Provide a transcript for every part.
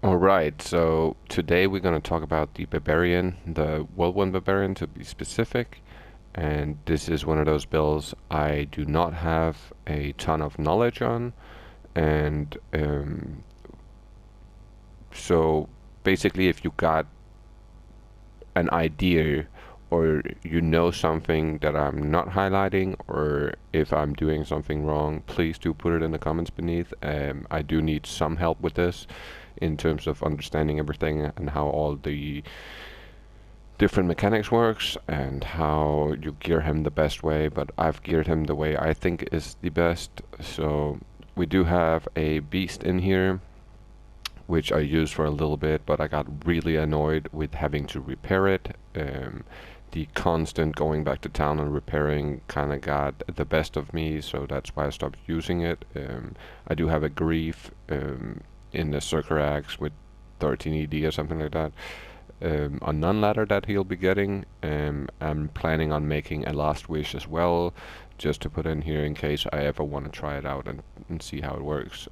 Alright, so today we're going to talk about the Barbarian, the Whirlwind Barbarian to be specific. And this is one of those builds I do not have a ton of knowledge on. And so basically, if you got an idea or you know something that I'm not highlighting, or if I'm doing something wrong, please do put it in the comments beneath. I do need some help with this in terms of understanding everything and how all the different mechanics works and how you gear him the best way, but I've geared him the way I think is the best. So we do have a beast in here which I used for a little bit, but I got really annoyed with having to repair it. The constant going back to town and repairing kind of got the best of me, so that's why I stopped using it. I do have a grief in the Circular Axe with 13 ED or something like that. A nun ladder that he'll be getting. I'm planning on making a last wish as well, just to put in here in case I ever want to try it out and see how it works.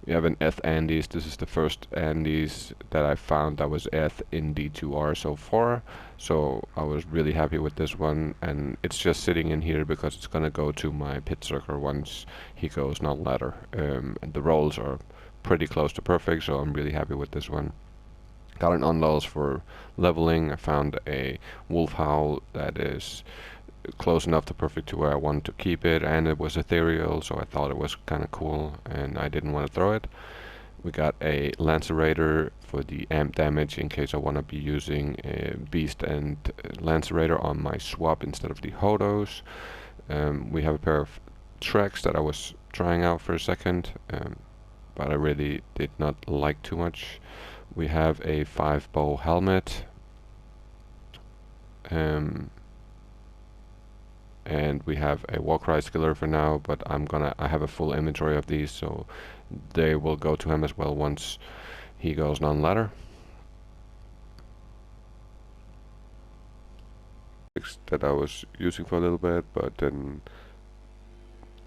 We have an eth Andes. This is the first Andes that I found that was eth in D2R so far. So I was really happy with this one, and it's just sitting in here because it's gonna go to my pit circle once he goes non-ladder. And the rolls are pretty close to perfect, so I'm really happy with this one. Got an unlaws for leveling. I found a wolf howl that is close enough to perfect to where I wanted to keep it, and it was ethereal, so I thought it was kind of cool and I didn't want to throw it. We got a Lancerator for the amp damage in case I want to be using a Beast and Lancerator on my swap instead of the Hodos. We have a pair of tracks that I was trying out for a second, but I really did not like too much. We have a 5-bow helmet. And we have a Warcry skiller for now, but I have a full inventory of these, so they will go to him as well once he goes non-ladder. That I was using for a little bit, but then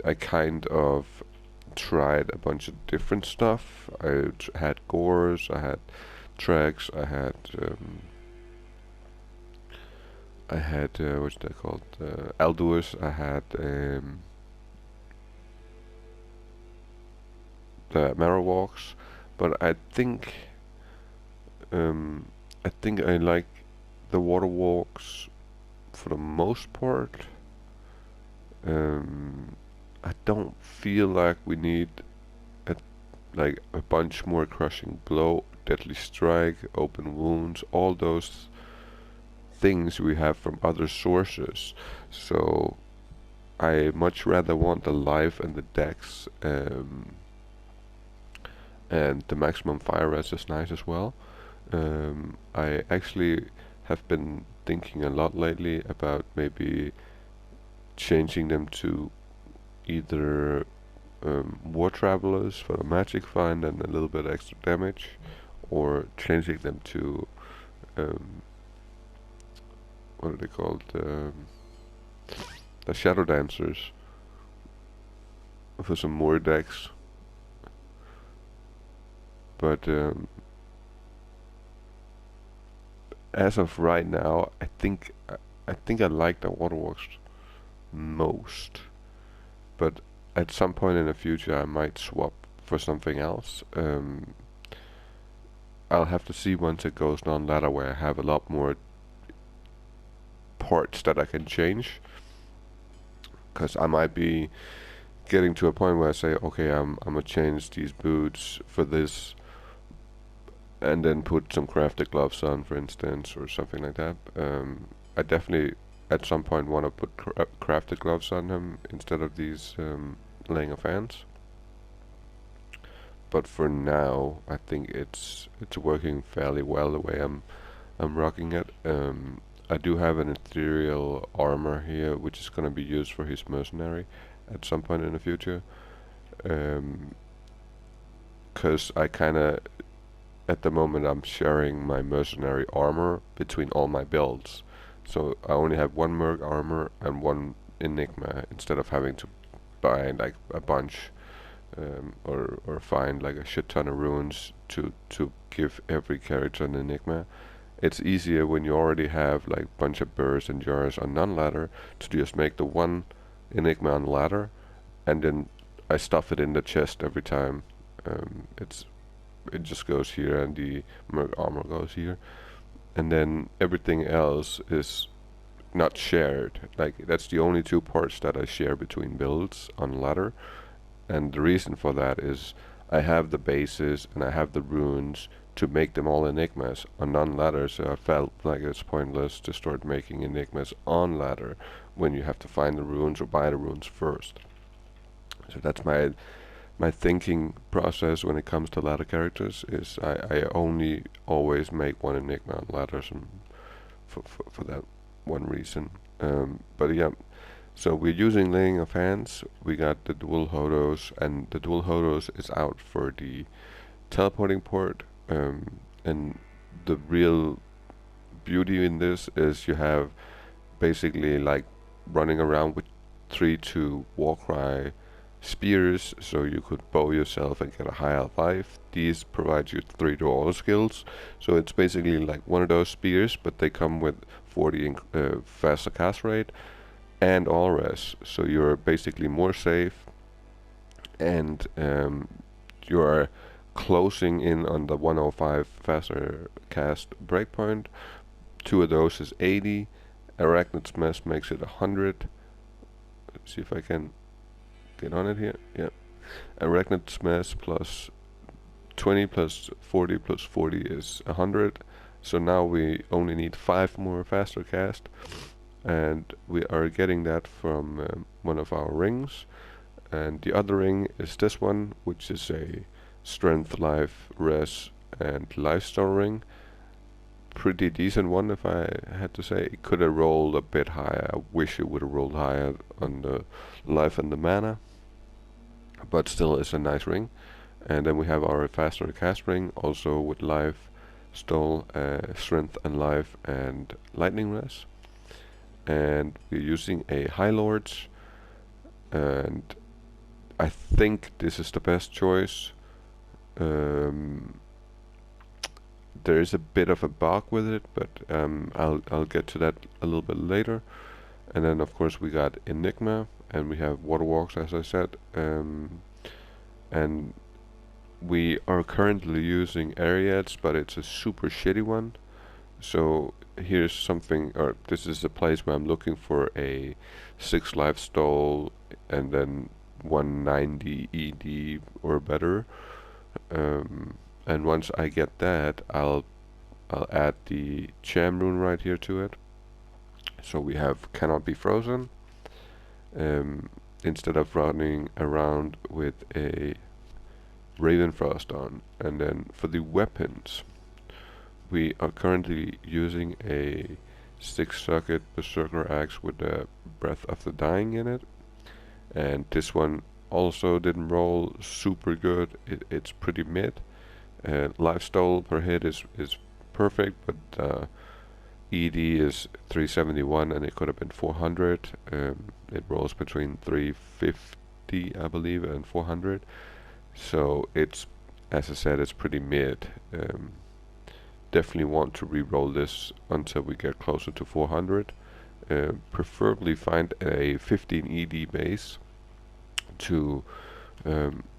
I kind of tried a bunch of different stuff. I had gores, I had tracks, I had what's that called? Alduus. I had the Marrow Walks, but I think I like the Water Walks for the most part. I don't feel like we need a, like a bunch more Crushing Blow, Deadly Strike, Open Wounds, all those things we have from other sources. So I much rather want the life and the dex, and the maximum fire res is nice as well. I actually have been thinking a lot lately about maybe changing them to either war travelers for the magic find and a little bit extra damage, or changing them to what are they called? The Shadow Dancers for some more decks. But as of right now, I think I like the Waterworks most. But at some point in the future, I might swap for something else. I'll have to see once it goes non-ladder where I have a lot more parts that I can change, because I might be getting to a point where I say, okay, I'm gonna change these boots for this, and then put some crafted gloves on, for instance, or something like that. I definitely at some point want to put crafted gloves on him instead of these laying of hands. But for now, I think it's working fairly well the way I'm rocking it. I do have an ethereal armor here, which is going to be used for his mercenary at some point in the future. Because I kind of, at the moment, I'm sharing my mercenary armor between all my builds. So I only have one Merc armor and one Enigma, instead of having to buy like a bunch. or find like a shit ton of runes to give every character an enigma. It's easier when you already have like bunch of burrs and jars on non-ladder to just make the one enigma on ladder, and then I stuff it in the chest every time. It just goes here, and the merc armor goes here, and then everything else is not shared. Like that's the only two parts that I share between builds on ladder, and the reason for that is I have the bases and I have the runes to make them all enigmas on non-ladder, so I felt like it's pointless to start making enigmas on ladder when you have to find the runes or buy the runes first. So that's my thinking process when it comes to ladder characters, is I only always make one enigma on ladders, and for that one reason. But yeah, so we're using Laying of Hands. We got the dual Hodos, and the dual Hodos is out for the teleporting port. And the real beauty in this is you have basically like running around with 3-2 Warcry spears, so you could bow yourself and get a higher life. These provide you 3 to all skills, so it's basically like one of those spears, but they come with 40 faster cast rate and all res, so you're basically more safe, and you're closing in on the 105 faster cast breakpoint. 2 of those is 80. Arachnid's Mess makes it 100. Let's see if I can get on it here. Yeah. Arachnid's Mess plus 20 plus 40 plus 40 is 100. So now we only need 5 more faster cast, and we are getting that from one of our rings. And the other ring is this one, which is a strength, life, res, and lifestyle ring. Pretty decent one, if I had to say. It could have rolled a bit higher. I wish it would have rolled higher on the life and the mana, but still it's a nice ring. And then we have our faster cast ring, also with life, stole, strength and life, and lightning res. And we're using a High Lords, and I think this is the best choice. There is a bit of a bug with it, but I'll get to that a little bit later. And then of course we got Enigma, and we have Waterwalks, as I said, and we are currently using Ariads, but it's a super shitty one. So here's something, or this is a place where I'm looking for a 6 life stole and then 190 ED or better. And once I get that, I'll add the Cham rune right here to it. So we have Cannot Be Frozen, instead of running around with a Ravenfrost on. And then for the weapons, we are currently using a 6-socket Berserker Axe with the Breath of the Dying in it. And this one also didn't roll super good. It's pretty mid. Lifestyle per hit is perfect, but ED is 371 and it could have been 400. It rolls between 350, I believe, and 400. So it's, as I said, it's pretty mid. Definitely want to re-roll this until we get closer to 400. Preferably find a 15 ED base to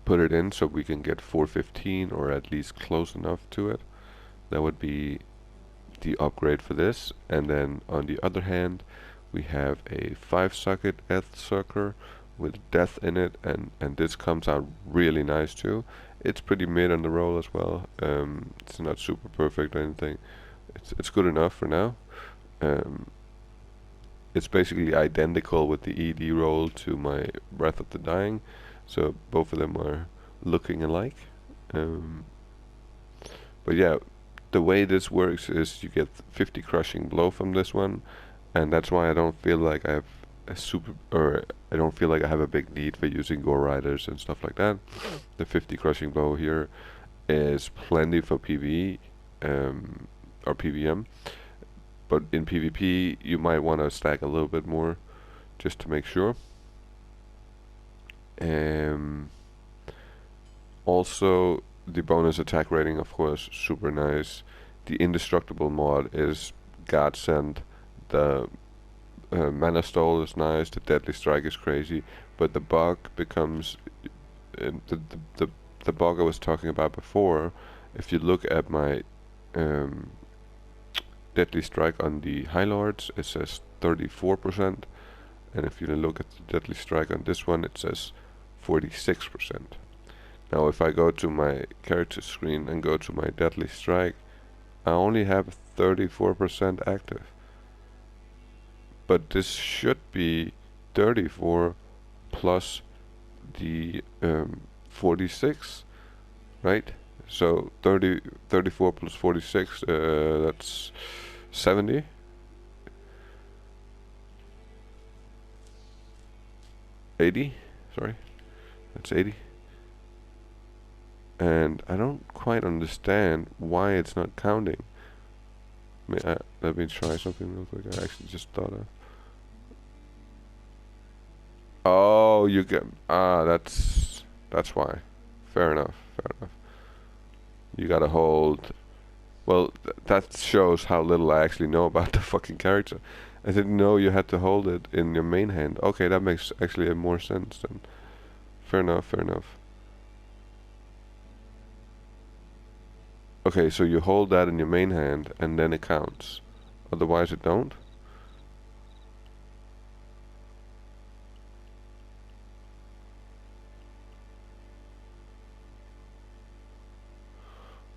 put it in, so we can get 415 or at least close enough to it. That would be the upgrade for this. And then on the other hand, we have a 5-socket Earthsucker with death in it, and this comes out really nice too. It's pretty mid on the roll as well. It's not super perfect or anything. It's good enough for now. It's basically identical with the ED roll to my Breath of the Dying, so both of them are looking alike. But yeah, the way this works is you get 50 Crushing Blow from this one, and that's why I don't feel like I have I don't feel like I have a big need for using Gore Riders and stuff like that. The 50 Crushing Blow here is plenty for PvE or PvM, but in PvP you might want to stack a little bit more just to make sure. Also, the bonus attack rating, of course, super nice. The indestructible mod is godsend. The mana stole is nice. The deadly strike is crazy, but the bug becomes the bug I was talking about before. If you look at my um, deadly strike on the High Lords, it says 34%, and if you look at the deadly strike on this one, it says 46%. Now if I go to my character screen and go to my deadly strike, I only have 34% active. But this should be 34 plus the 46, right? So 34 plus 46, that's 70. 80, sorry, that's 80. And I don't quite understand why it's not counting. Let me try something real quick. I actually just thought of. Oh, you get that's why. Fair enough. Fair enough. You gotta hold. Well, that shows how little I actually know about the fucking character. I didn't know you had to hold it in your main hand. Okay, that makes actually more sense then. Fair enough. Fair enough. Okay, so you hold that in your main hand and then it counts. Otherwise it don't?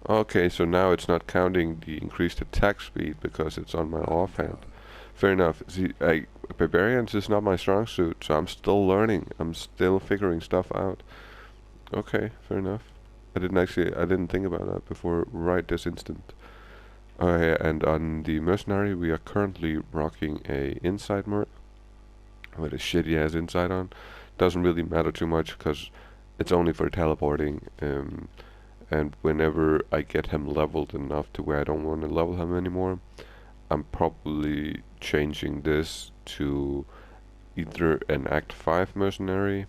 Okay, so now it's not counting the increased attack speed because it's on my offhand. Fair enough. See, Barbarians is not my strong suit, so I'm still learning. I'm still figuring stuff out. Okay, fair enough. I didn't think about that before right this instant. Okay, and on the mercenary, we are currently rocking a inside merc with a shitty ass inside on. Doesn't really matter too much because it's only for teleporting. And whenever I get him leveled enough to where I don't want to level him anymore, I'm probably changing this to either an Act 5 mercenary,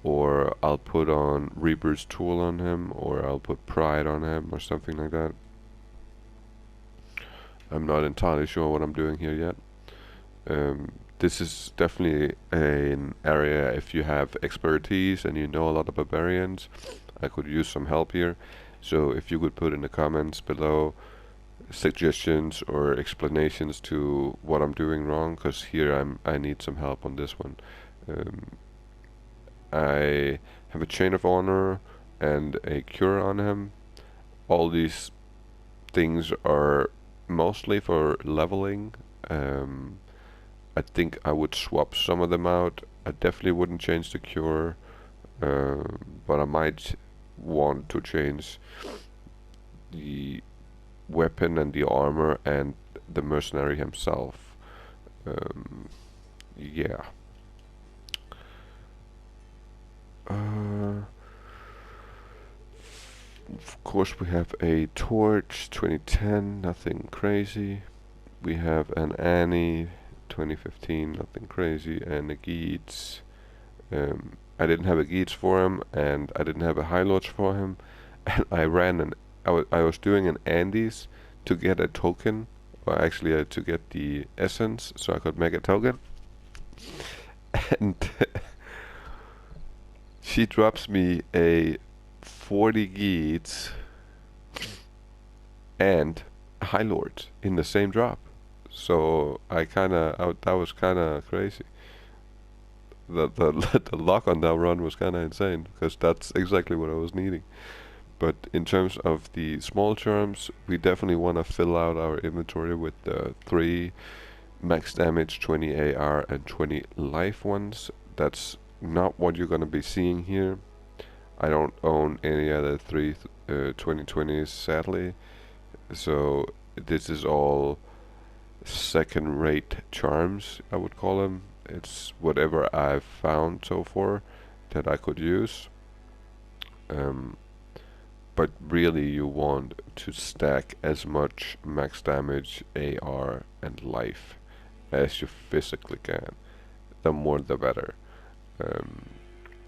or I'll put on Reaper's Tool on him, or I'll put Pride on him, or something like that. I'm not entirely sure what I'm doing here yet. This is definitely an area, if you have expertise and you know a lot of barbarians, I could use some help here. So if you could put in the comments below suggestions or explanations to what I'm doing wrong, because here I need some help on this one. I have a Chain of Honor and a Cure on him. All these things are mostly for leveling. I think I would swap some of them out. I definitely wouldn't change the Cure, but I might want to change the weapon and the armor and the mercenary himself. Yeah. Of course we have a Torch 2010, nothing crazy. We have an Annie 2015, nothing crazy, and a Geats. I didn't have a Geats for him, and I didn't have a High Lodge for him, and I was doing an Andes to get a token, or actually to get the essence, so I could make a token. And she drops me a 40 Geats and a High Lord in the same drop. So that was kinda crazy. The luck on that run was kinda insane, because that's exactly what I was needing. But in terms of the small charms, we definitely want to fill out our inventory with the 3 max damage, 20 AR, and 20 life ones. That's not what you're gonna be seeing here. I don't own any other 3 2020s, sadly. So this is all second-rate charms, I would call them. It's whatever I've found so far that I could use. But really you want to stack as much max damage, AR, and life as you physically can. The more the better.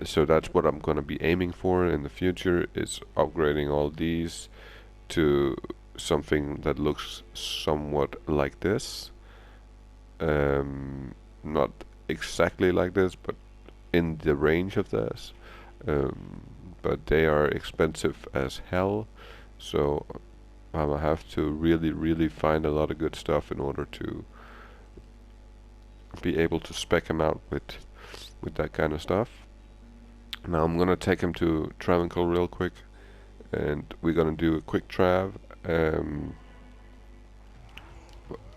So that's what I'm gonna be aiming for in the future, is upgrading all these to something that looks somewhat like this. Not exactly like this, but in the range of this. Um, but they are expensive as hell, so I'm gonna have to really, really find a lot of good stuff in order to be able to spec him out with that kind of stuff. Now I'm gonna take him to Travancore real quick, and we're gonna do a quick trav.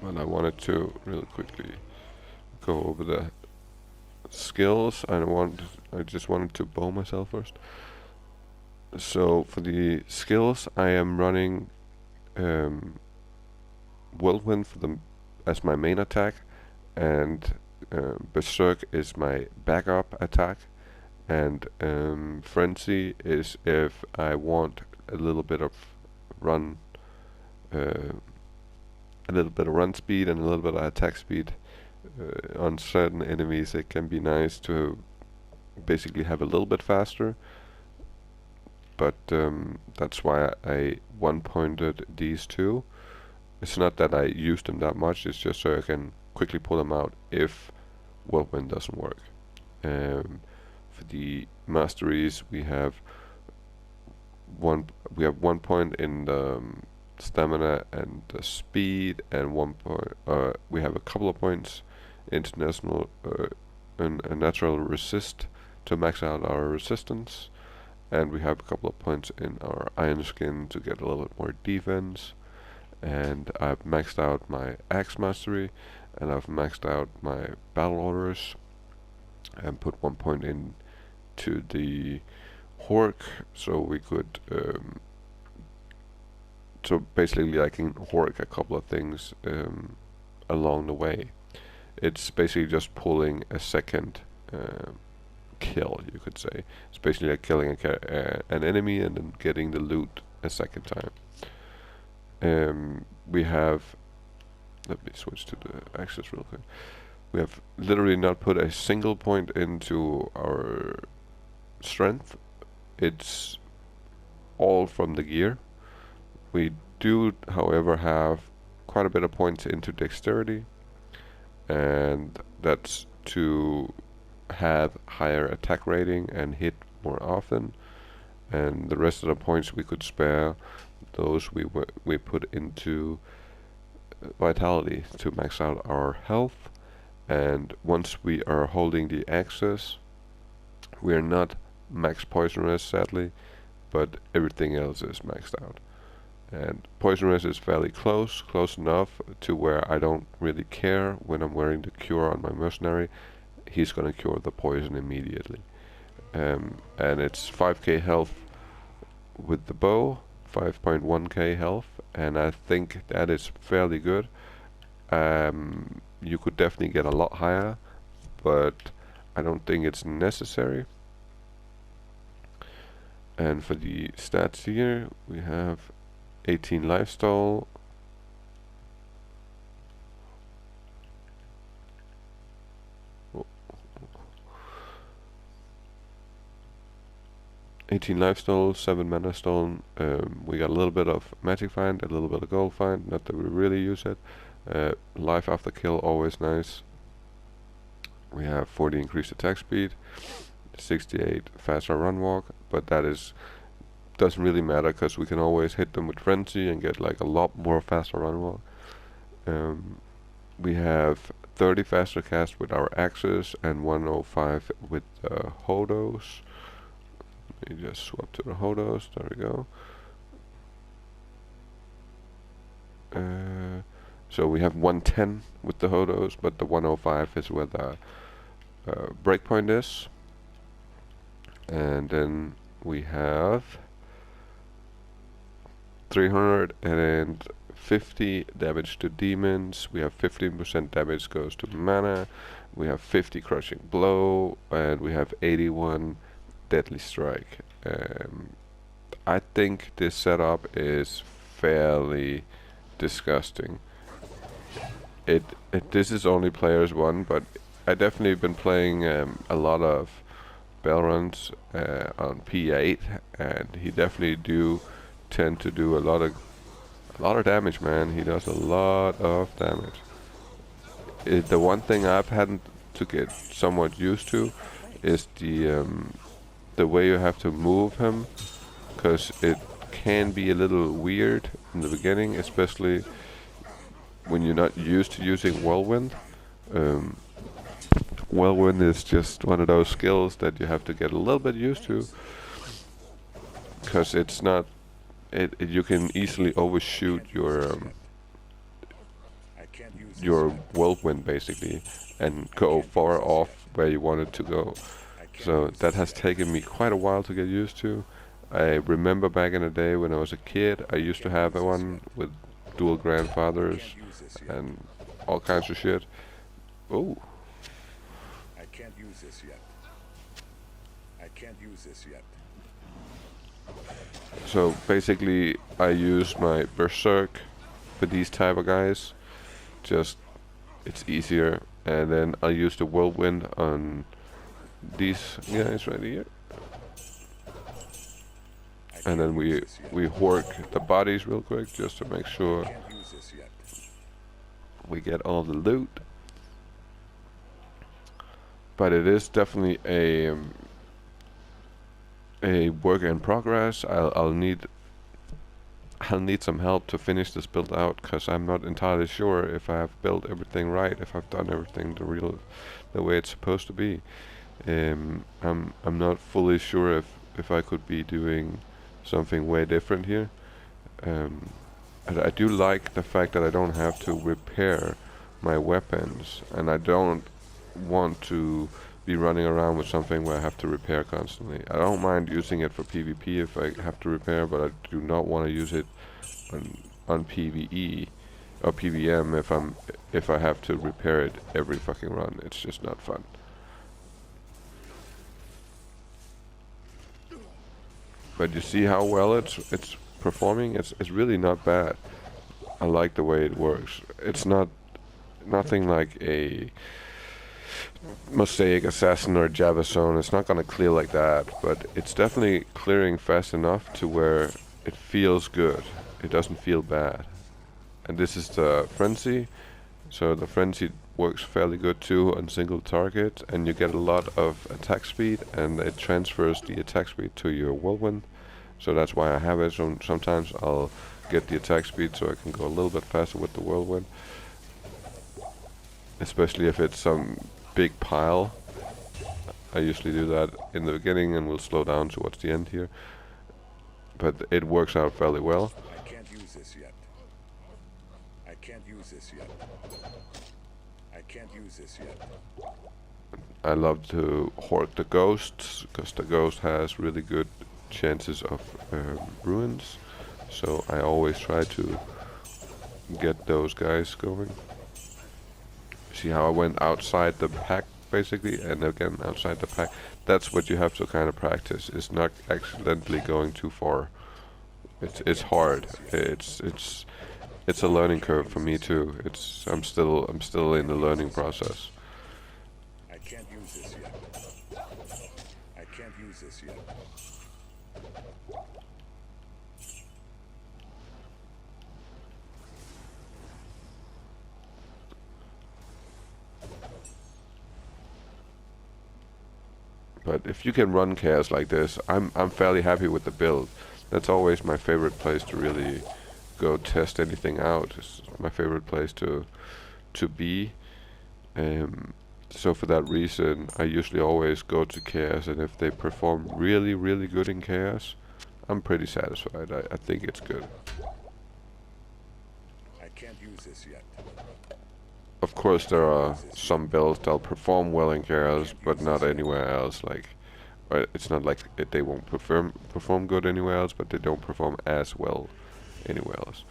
But I wanted to really quickly go over the skills. I just wanted to bow myself first. So for the skills, I am running Whirlwind as my main attack, and Berserk is my backup attack, and Frenzy is if I want a little bit of run, uh, speed and a little bit of attack speed on certain enemies. It can be nice to basically have a little bit faster, but that's why I one-pointed these two. It's not that I used them that much, it's just so I can quickly pull them out if Whirlwind doesn't work. For the masteries, we have one point in the stamina and the speed, and we have a couple of points international and a natural resist to max out our resistance, and we have a couple of points in our iron skin to get a little bit more defense. And I've maxed out my axe mastery, and I've maxed out my battle orders, and put 1 point in to the Hork, so we could so basically I can Hork a couple of things along the way. It's basically just pulling a second kill, you could say. It's basically like killing an enemy and then getting the loot a second time. We have, let me switch to the axis real quick. We have literally not put a single point into our strength. It's all from the gear. We do, however, have quite a bit of points into dexterity, and that's to have higher attack rating and hit more often. And the rest of the points we could spare, those we put into vitality to max out our health. And once we are holding the axis, we are not max poisonous, sadly, but everything else is maxed out. And poisonous is fairly close enough to where I don't really care when I'm wearing the cure on my mercenary. He's gonna cure the poison immediately. And it's 5k health with the bow, 5.1k health, and I think that is fairly good. You could definitely get a lot higher, but I don't think it's necessary. And for the stats here, we have 18 lifestyle, oh. 18 lifestyle, 7 mana stone. We got a little bit of magic find, a little bit of gold find, not that we really use it. Life after kill, always nice. We have 40 increased attack speed, 68 faster run walk, but that doesn't really matter because we can always hit them with frenzy and get like a lot more faster run walk. We have 30 faster cast with our axes and 105 with the hodos. Let me just swap to the hodos. There we go. So we have 110 with the hodos, but the 105 is where the breakpoint is. And then we have 350 damage to demons. We have 15% damage goes to mana. We have 50 crushing blow, and we have 81 deadly strike. I think this setup is fairly disgusting. This is only players 1, but I definitely been playing a lot of bell runs on P8, and he definitely do tend to do a lot of damage, man. He does a lot of damage. The one thing I've had to get somewhat used to is the way you have to move him, because it can be a little weird in the beginning, especially when you're not used to using Whirlwind. Um, Whirlwind is just one of those skills that you have to get a little bit used to, because it's not. You can easily overshoot your whirlwind basically, and go far off where you want it to go. So that has taken me quite a while to get used to. I remember back in the day when I was a kid, I used to have one with dual grandfathers and all kinds of shit. Oh, I can't use this yet. I can't use this yet. so basically I use my berserk for these type of guys. Just it's easier, and then I'll use the whirlwind on these guys right here, and then we work the bodies real quick just to make sure we get all the loot. But it is definitely a work in progress. I'll need some help to finish this build out, because I'm not entirely sure if I have built everything right, if I've done everything the way it's supposed to be. I'm not fully sure if I could be doing something way different here. Um, I do like the fact that I don't have to repair my weapons, and I don't want to be running around with something where I have to repair constantly. I don't mind using it for PvP if I have to repair, but I do not want to use it on PvE or PvM if I have to repair it every fucking run. It's just not fun. But you see how well it's performing. It's really not bad. I like the way it works. It's nothing like a Mosaic Assassin or Java Zone. It's not gonna clear like that, but it's definitely clearing fast enough to where it feels good. It doesn't feel bad. And this is the Frenzy. So the Frenzy works fairly good too on single target, and you get a lot of attack speed, and it transfers the attack speed to your Whirlwind. So that's why I have it. So sometimes I'll get the attack speed so I can go a little bit faster with the Whirlwind. Especially if it's some big pile. I usually do that in the beginning and will slow down towards the end here. But it works out fairly well. I can't use this yet. I can't use this yet. I can't use this yet. I love to hoard the ghosts, because the ghost has really good chances of ruins. So I always try to get those guys going. See how I went outside the pack basically, and again outside the pack. That's what you have to kind of practice. Is not accidentally going too far. It's hard. It's a learning curve for me too. I'm still in the learning process. I can't use this yet. I can't use this yet. But if you can run chaos like this, I'm fairly happy with the build. That's always my favorite place to really go test anything out. It's my favorite place to be. So for that reason, I usually always go to chaos, and if they perform really, really good in chaos, I'm pretty satisfied. I think it's good. I can't use this yet. Of course, there are some builds that'll perform well in chaos, but not anywhere else. It's not like they won't perform good anywhere else, but they don't perform as well anywhere else.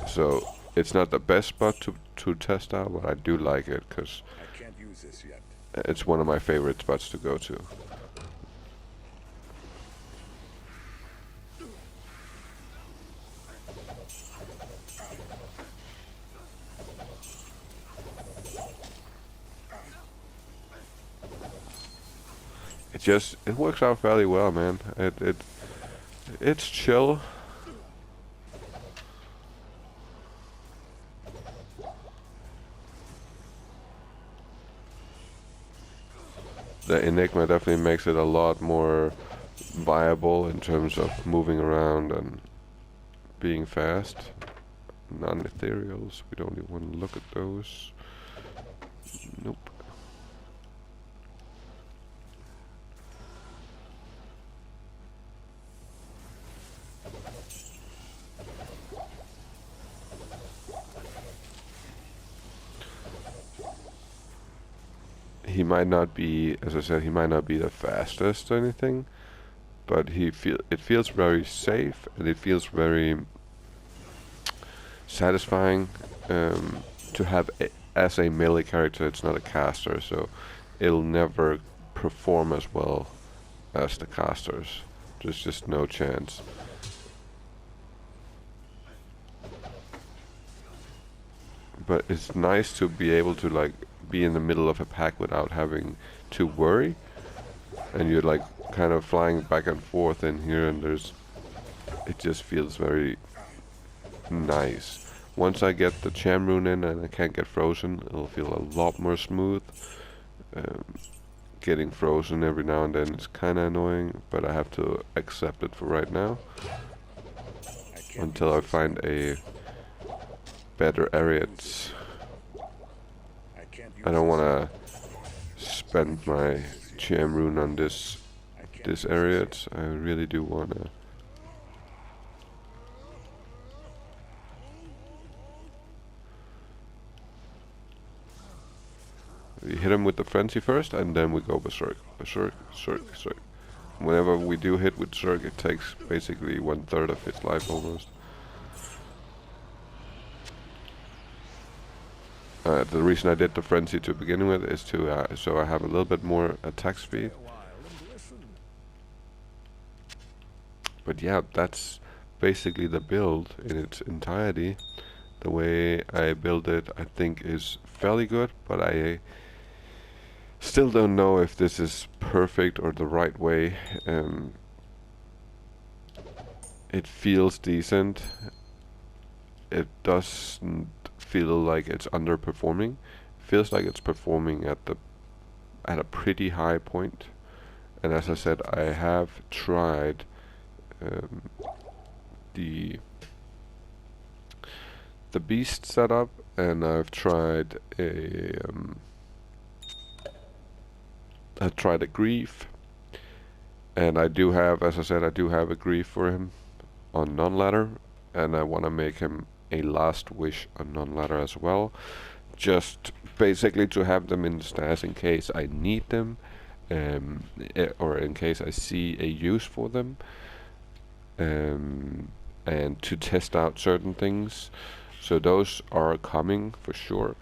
So it's not the best spot to test out, but I do like it because I can't use this yet. it's one of my favorite spots to go to. it works out fairly well, man. It's chill. The Enigma definitely makes it a lot more viable in terms of moving around and being fast. Non-ethereals, we don't even want to look at those. Nope. He might not be, as I said, he might not be the fastest or anything, but it feels very safe and it feels very satisfying to have as a melee character. It's not a caster, so it'll never perform as well as the casters. There's just no chance. But it's nice to be able to like be in the middle of a pack without having to worry, and you're like kind of flying back and forth in here, and it just feels very nice. Once I get the Cham rune in and I can't get frozen, it'll feel a lot more smooth. Getting frozen every now and then is kind of annoying, but I have to accept it for right now until I find a better Ariats. I don't want to spend my Cham rune on this Ariats. I really do want to. We hit him with the frenzy first, and then we go berserk, berserk, berserk, berserk. Whenever we do hit with berserk, it takes basically 1/3 of his life almost. The reason I did the frenzy to begin with is to so I have a little bit more attack speed. But yeah, that's basically the build in its entirety. The way I build it, I think, is fairly good, but I still don't know if this is perfect or the right way. It feels decent. It doesn't feel like it's underperforming. It feels like it's performing at a pretty high point. And as I said, I have tried the beast setup, and I've tried a grief, and I do have, as I said, I do have a grief for him on non-ladder, and I want to make him a last wish on non-ladder as well, just basically to have them in the stats in case I need them, or in case I see a use for them, and to test out certain things. So those are coming for sure,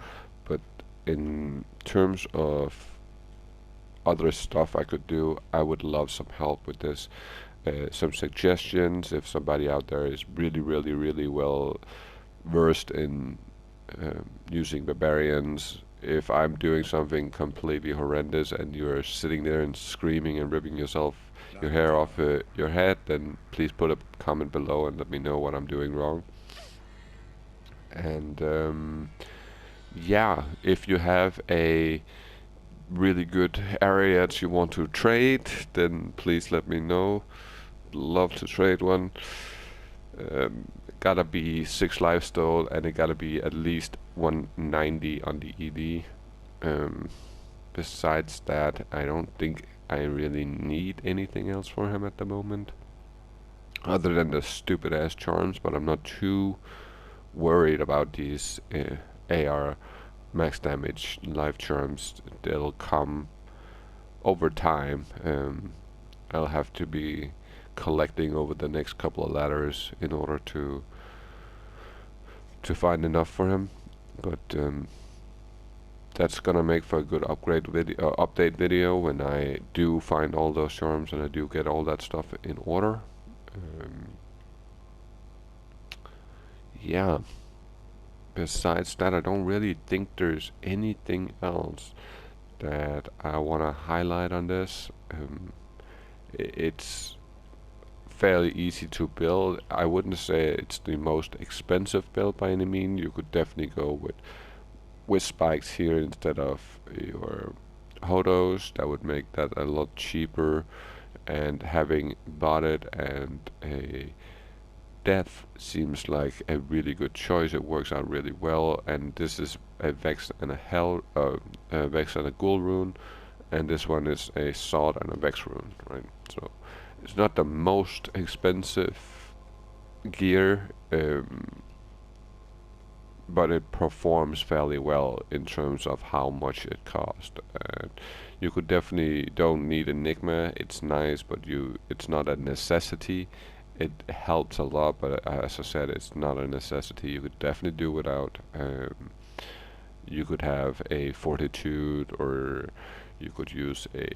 but in terms of other stuff I could do, I would love some help with this. Some suggestions if somebody out there is really well versed in using barbarians. If I'm doing something completely horrendous and you're sitting there and screaming and ripping your hair off your head, then please put a comment below and let me know what I'm doing wrong. And yeah, if you have a really good area that you want to trade, then please let me know. Love to trade one. Gotta be 6 lifesteal, and it gotta be at least 190 on the ED. Besides that, I don't think I really need anything else for him at the moment, other than the stupid ass charms, but I'm not too worried about these AR max damage life charms. They'll come over time. I'll have to be collecting over the next couple of ladders in order to find enough for him, but that's gonna make for a good update video when I do find all those charms and I do get all that stuff in order. Yeah, besides that, I don't really think there's anything else that I want to highlight on this. It's fairly easy to build. I wouldn't say it's the most expensive build by any means. You could definitely go with spikes here instead of your hodos. That would make that a lot cheaper. And having bought it and a death seems like a really good choice. It works out really well. And this is a Vex and a Hell, Vex and a Ghoul rune, and this one is a Sword and a Vex rune, right? So it's not the most expensive gear, but it performs fairly well in terms of how much it costs. And you could definitely don't need Enigma. It's nice, but it's not a necessity. It helps a lot, but as I said, it's not a necessity. You could definitely do without. You could have a Fortitude, or you could use a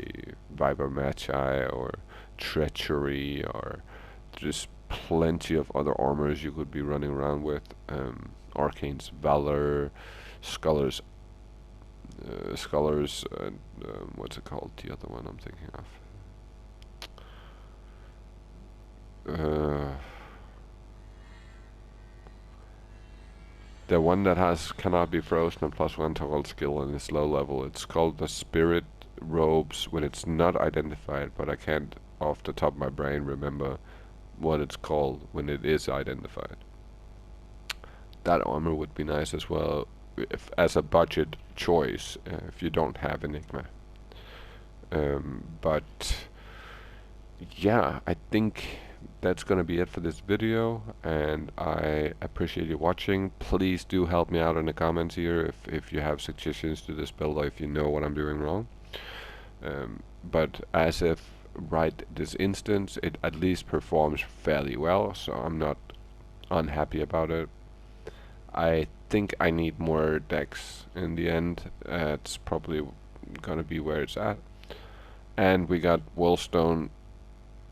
Viper Magi or Treachery, or just plenty of other armors you could be running around with. Arcane's Valor, Scholars, and what's it called? The other one I'm thinking of. The one that cannot be frozen and +1 toggle skill and is low level. It's called the Spirit Robes when it's not identified, but I can't off the top of my brain remember what it's called when it is identified. That armor would be nice as well, as a budget choice if you don't have Enigma. But yeah, I think that's gonna be it for this video, and I appreciate you watching. Please do help me out in the comments here if you have suggestions to this build, or if you know what I'm doing wrong. But as if right this instance, it at least performs fairly well, so I'm not unhappy about it. I think I need more decks in the end. It's probably gonna be where it's at. And we got Wallstone,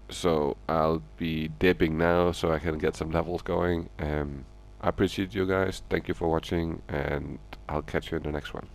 so I'll be dipping now so I can get some levels going. I appreciate you guys. Thank you for watching, and I'll catch you in the next one.